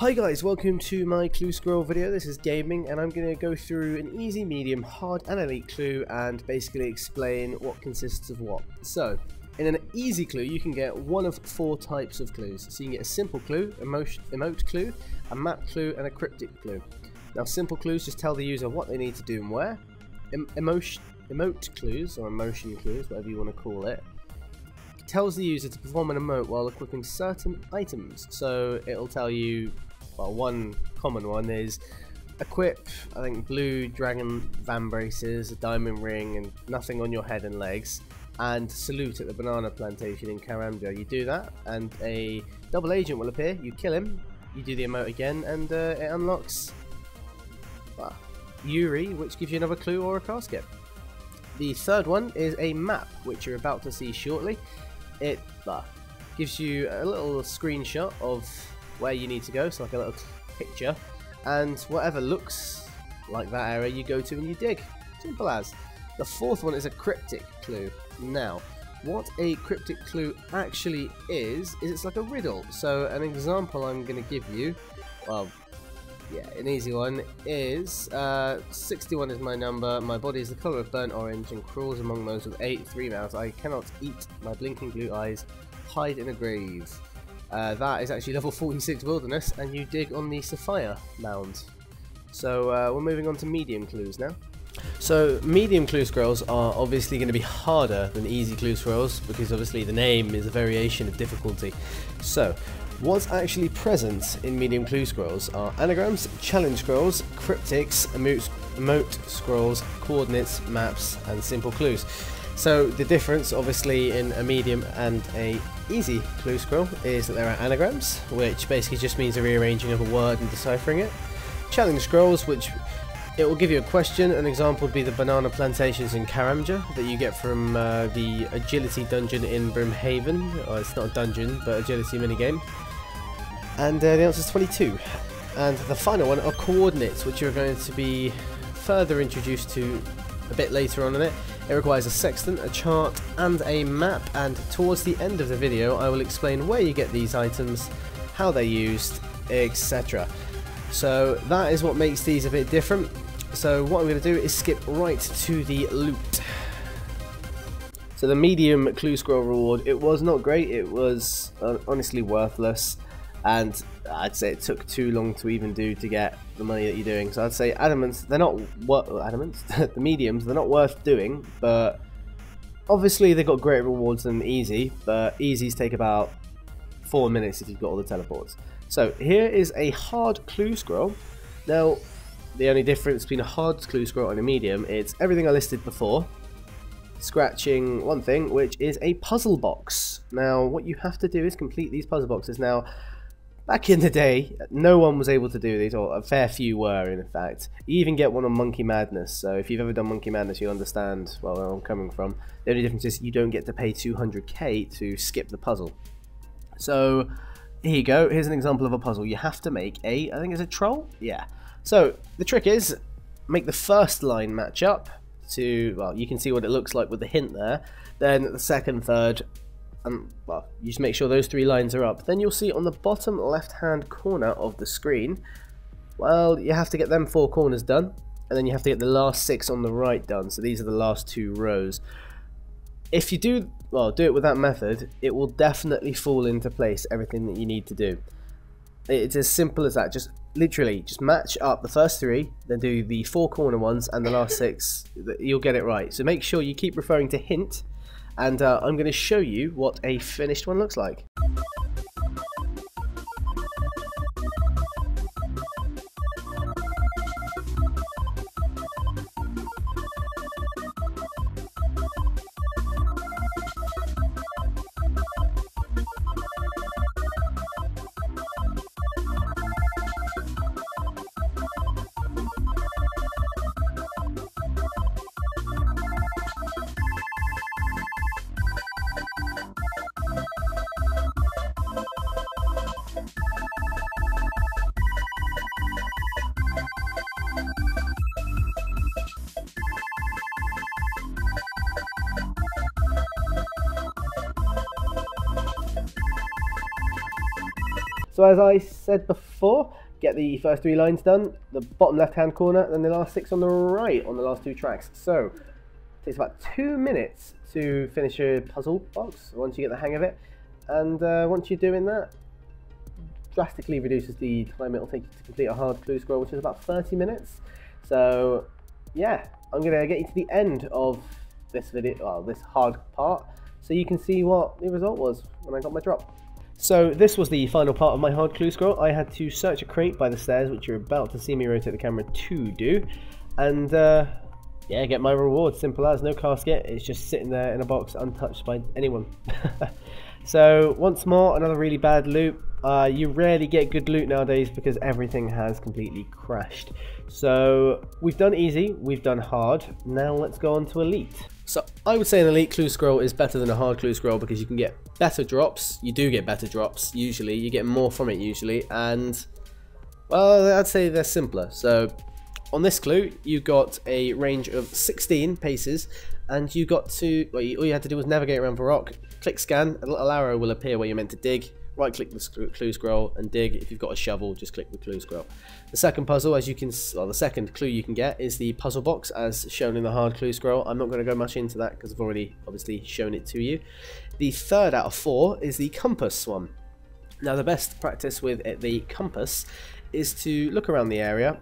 Hi guys, welcome to my clue scroll video. This is gaming and I'm going to go through an easy, medium, hard and elite clue and basically explain what consists of what. So, in an easy clue you can get one of four types of clues. So you can get a simple clue, emote clue, a map clue and a cryptic clue. Now simple clues just tell the user what they need to do and where. Emote clues, or emotion clues, whatever you want to call it, tells the user to perform an emote while equipping certain items. So it'll tell you, well, one common one is equip, I think, blue dragon van braces, a diamond ring, and nothing on your head and legs, and salute at the banana plantation in Karamja. You do that, and a double agent will appear. You kill him, you do the emote again, and it unlocks Yuri, which gives you another clue or a casket. The third one is a map, which you're about to see shortly. It gives you a little screenshot of where you need to go, so like a little picture, and whatever looks like that area you go to and you dig. Simple as. The fourth one is a cryptic clue. Now, what a cryptic clue actually is it's like a riddle. So an example I'm going to give you, well, yeah, an easy one is 61 is my number, my body is the colour of burnt orange and crawls among those with 3 mouths. I cannot eat, my blinking blue eyes hide in a grave. That is actually level 46 wilderness, and you dig on the Sapphire Mound. So we're moving on to medium clues now. So medium clue scrolls are obviously going to be harder than easy clue scrolls, because obviously the name is a variation of difficulty. So what's actually present in medium clue scrolls are anagrams, challenge scrolls, cryptics, emote scrolls, coordinates, maps, and simple clues. So the difference, obviously, in a medium and a easy clue scroll is that there are anagrams, which basically just means a rearranging of a word and deciphering it. Challenge scrolls, which it will give you a question. An example would be the banana plantations in Karamja that you get from the agility dungeon in Brimhaven. Oh, it's not a dungeon, but agility minigame. And the answer is 22. And the final one are coordinates, which you're going to be further introduced to a bit later on in it. It requires a sextant, a chart, and a map, and towards the end of the video I will explain where you get these items, how they're used, etc. So that is what makes these a bit different. So what I'm going to do is skip right to the loot. So the medium clue scroll reward, it was not great, it was honestly worthless, and I'd say it took too long to even do to get the money that you're doing. So I'd say adamants, they're not the mediums, they're not worth doing, but obviously they've got great rewards than easy, but easies take about 4 minutes if you've got all the teleports. So here is a hard clue scroll. Now the only difference between a hard clue scroll and a medium, it's everything I listed before, scratching one thing, which is a puzzle box. Now what you have to do is complete these puzzle boxes. Now back in the day, no one was able to do these, or a fair few were in fact. You even get one on Monkey Madness, so if you've ever done Monkey Madness you'll understand where I'm coming from. The only difference is you don't get to pay 200k to skip the puzzle. So here you go, here's an example of a puzzle. You have to make I think it's a troll? Yeah. So the trick is, make the first line match up to, well, you can see what it looks like with the hint there. Then the second, third, and well, you just make sure those 3 lines are up. Then you'll see on the bottom left hand corner of the screen, well, you have to get them 4 corners done, and then you have to get the last 6 on the right done. So these are the last 2 rows. If you do it with that method, it will definitely fall into place, everything that you need to do. It's as simple as that. Just literally just match up the first 3, then do the 4 corner ones and the last 6. You'll get it right. So make sure you keep referring to hint, and I'm going to show you what a finished one looks like. So as I said before, get the first 3 lines done, the bottom left hand corner, and the last 6 on the right on the last 2 tracks. So it takes about 2 minutes to finish a puzzle box once you get the hang of it, and once you're doing that, drastically reduces the time it'll take you to complete a hard clue scroll, which is about 30 minutes. So yeah, I'm going to get you to the end of this video, well, this hard part, so you can see what the result was when I got my drop. So this was the final part of my hard clue scroll. I had to search a crate by the stairs, which you're about to see me rotate the camera to do, and yeah, get my reward. Simple as, no casket, it's just sitting there in a box untouched by anyone. So once more, another really bad loot. You rarely get good loot nowadays because everything has completely crashed. So we've done easy, we've done hard, now let's go on to elite. So I would say an elite clue scroll is better than a hard clue scroll because you can get better drops. You do get better drops usually, you get more from it usually, and well, I'd say they're simpler. So on this clue you got a range of 16 paces, and you got to, well, all you had to do was navigate around the rock, click scan, a little arrow will appear where you're meant to dig, right click the clue scroll and dig. If you've got a shovel, just click the clue scroll. The second puzzle, as you can, well, the second clue you can get is the puzzle box as shown in the hard clue scroll. I'm not going to go much into that because I've already obviously shown it to you. The third out of 4 is the compass one. Now the best practice with the compass is to look around the area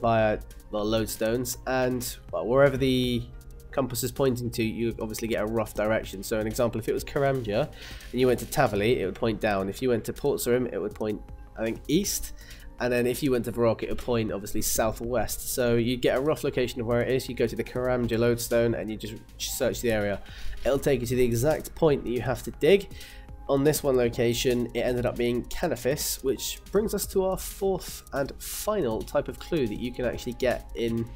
via, well, lodestones, and well, wherever the compass is pointing to, you obviously get a rough direction. So an example, if it was Karamja and you went to Tavali, it would point down. If you went to Port Sarim, it would point, I think, east, and then if you went to Varrock, it would point obviously southwest. So you get a rough location of where it is. You go to the Karamja lodestone and you just search the area. It'll take you to the exact point that you have to dig. On this one location, it ended up being Canifis, which brings us to our 4th and final type of clue that you can actually get in,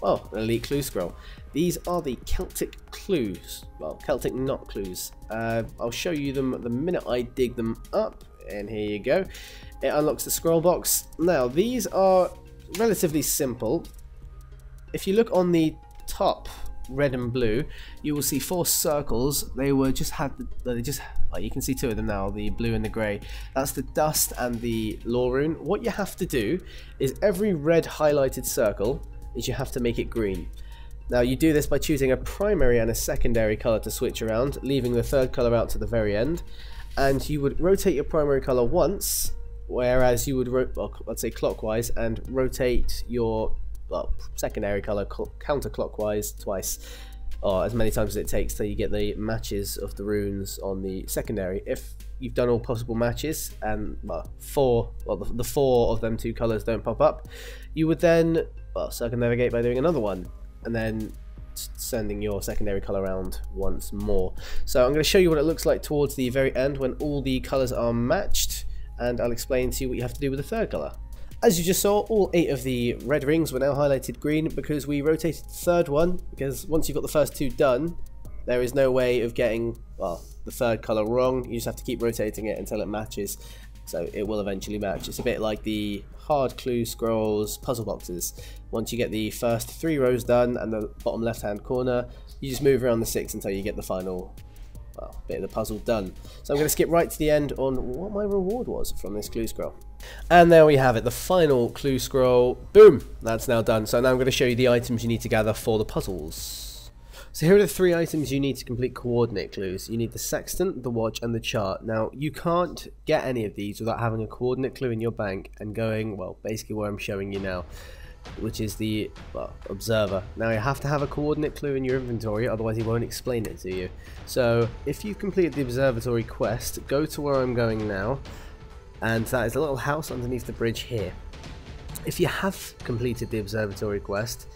well, an elite clue scroll. These are the Celtic clues, well, Celtic knot clues. I'll show you them the minute I dig them up, and here you go. It unlocks the scroll box. Now, these are relatively simple. If you look on the top, red and blue, you will see 4 circles. They were just had, they just, well, you can see 2 of them now, the blue and the grey. That's the dust and the lore rune. What you have to do is every red highlighted circle is you have to make it green. Now you do this by choosing a primary and a secondary colour to switch around, leaving the third colour out to the very end, and you would rotate your primary colour once, whereas you would, well, let's say clockwise, and rotate your, well, secondary colour counterclockwise twice, or as many times as it takes till you get the matches of the runes on the secondary. If you've done all possible matches and, well, the 4 of them 2 colours don't pop up, you would then, well, circumnavigate by doing another one, and then sending your secondary colour around once more. So I'm going to show you what it looks like towards the very end when all the colours are matched, and I'll explain to you what you have to do with the third colour. As you just saw, all 8 of the red rings were now highlighted green because we rotated the third one, because once you've got the first 2 done, there is no way of getting, well, the third colour wrong. You just have to keep rotating it until it matches, so it will eventually match. It's a bit like the hard clue scrolls puzzle boxes. Once you get the first 3 rows done and the bottom left hand corner, you just move around the 6 until you get the final, well, bit of the puzzle done. So I'm going to skip right to the end on what my reward was from this clue scroll. And there we have it, the final clue scroll. Boom! That's now done. So now I'm going to show you the items you need to gather for the puzzles. So here are the 3 items you need to complete coordinate clues. You need the sextant, the watch, and the chart. Now, you can't get any of these without having a coordinate clue in your bank and going, well, basically where I'm showing you now, which is the, well, observer. Now, you have to have a coordinate clue in your inventory, otherwise he won't explain it to you. So, if you've completed the observatory quest, go to where I'm going now, and that is a little house underneath the bridge here. If you have completed the observatory quest,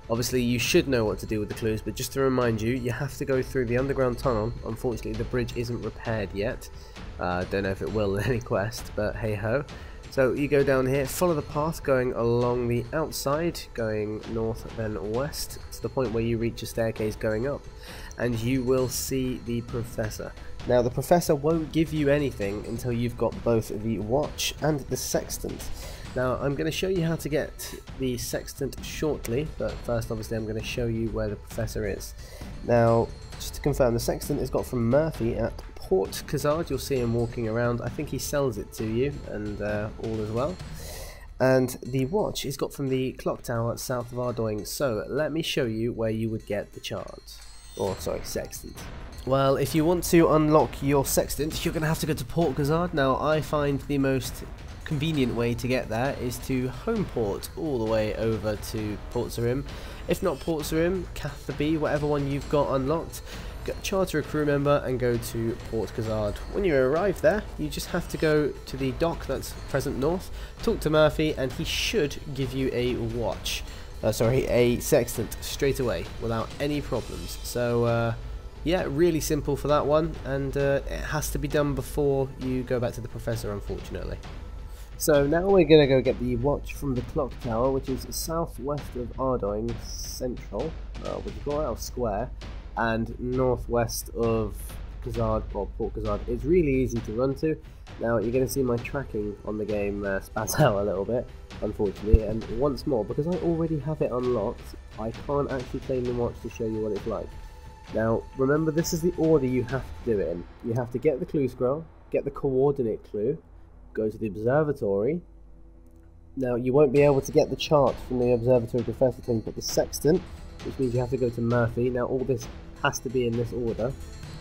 obviously you should know what to do with the clues, but just to remind you, you have to go through the underground tunnel. Unfortunately, the bridge isn't repaired yet. Don't know if it will in any quest, but hey ho. So you go down here, follow the path going along the outside, going north then west, to the point where you reach a staircase going up, and you will see the professor. Now the professor won't give you anything until you've got both the watch and the sextant. Now I'm going to show you how to get the sextant shortly, but first obviously I'm going to show you where the professor is. Now just to confirm, the sextant is got from Murphy at Port Khazard. You'll see him walking around. I think he sells it to you and all as well. And the watch is got from the clock tower south of Ardoing. So let me show you where you would get the chart, or sorry, sextant. Well, if you want to unlock your sextant, you're going to have to go to Port Khazard. Now I find the most convenient way to get there is to home port all the way over to Port Sarim. If not Port Sarim, Catherby, whatever one you've got unlocked, charter a crew member and go to Port Khazard. When you arrive there, you just have to go to the dock that's present north, talk to Murphy, and he should give you a watch, a sextant straight away without any problems. So yeah, really simple for that one, and it has to be done before you go back to the professor, unfortunately. So now we're going to go get the watch from the clock tower, which is southwest of Ardoing Central, which is Royal Square, and northwest of Khazard, or Port Khazard. It's really easy to run to. Now you're going to see my tracking on the game spaz out a little bit, unfortunately, and once more, because I already have it unlocked, I can't actually claim the watch to show you what it's like. Now remember, this is the order you have to do it in. You have to get the clue scroll, get the coordinate clue, go to the observatory. Now you won't be able to get the chart from the observatory professor until you put the sextant, which means you have to go to Murphy. Now all this has to be in this order,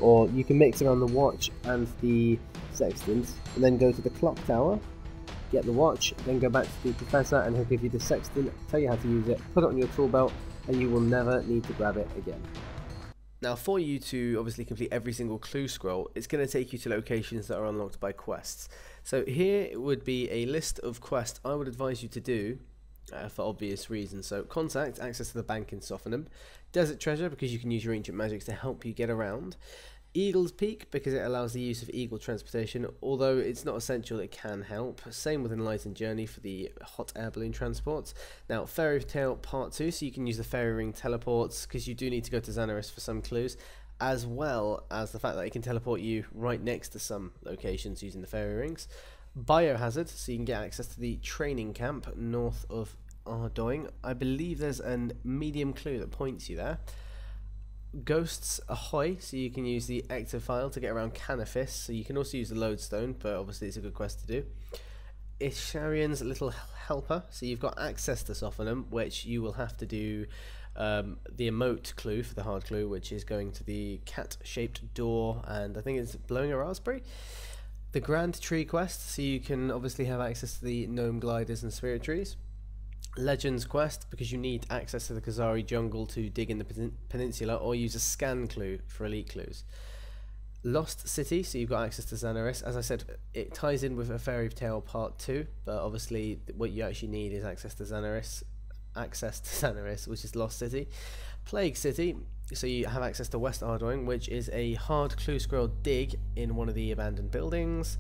or you can mix around the watch and the sextant, and then go to the clock tower, get the watch, then go back to the professor and he'll give you the sextant, tell you how to use it, put it on your tool belt, and you will never need to grab it again. Now for you to obviously complete every single clue scroll, it's going to take you to locations that are unlocked by quests. So here would be a list of quests I would advise you to do for obvious reasons. So contact, access to the bank in Sophenham. Desert treasure, because you can use your ancient magics to help you get around. Eagle's Peak, because it allows the use of eagle transportation, although it's not essential, it can help. Same with Enlightened Journey for the hot air balloon transports. Now Fairy Tale Part 2, so you can use the fairy ring teleports, because you do need to go to Xanaris for some clues, as well as the fact that it can teleport you right next to some locations using the fairy rings. Biohazard, so you can get access to the training camp north of Ardoing. I believe there's a medium clue that points you there. Ghosts Ahoy, so you can use the Ectophile to get around Canifis, so you can also use the Lodestone, but obviously it's a good quest to do. Itcharians Little Helper, so you've got access to Sophenham, which you will have to do the emote clue for the hard clue, which is going to the cat-shaped door, and I think it's blowing a raspberry. The Grand Tree quest, so you can obviously have access to the gnome gliders and spirit trees. Legends quest, because you need access to the Khazari jungle to dig in the peninsula, or use a scan clue for elite clues. Lost City, so you've got access to Xanaris. As I said, it ties in with a Fairy Tale Part 2, but obviously what you actually need is access to Xanaris, which is Lost City. Plague City, so you have access to West Ardoing, which is a hard clue scroll dig in one of the abandoned buildings.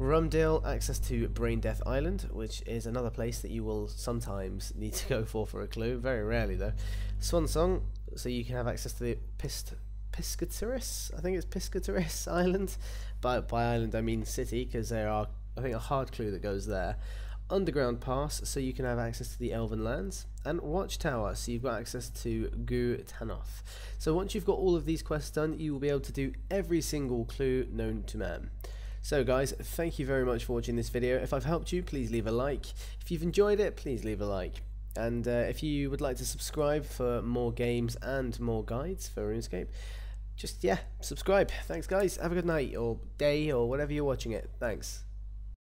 Rumdale, access to Brain Death Island, which is another place that you will sometimes need to go for a clue, very rarely though. Swan Song, so you can have access to the Piscataris, I think it's Piscataris Island. By island I mean city, because there are, I think, a hard clue that goes there. Underground Pass, so you can have access to the Elven Lands. And Watchtower, so you've got access to Gu Tanoth. So once you've got all of these quests done, you will be able to do every single clue known to man. So guys, thank you very much for watching this video. If I've helped you, please leave a like. If you've enjoyed it, please leave a like. And if you would like to subscribe for more games and more guides for RuneScape, just, yeah, subscribe. Thanks guys, have a good night or day or whatever you're watching it. Thanks.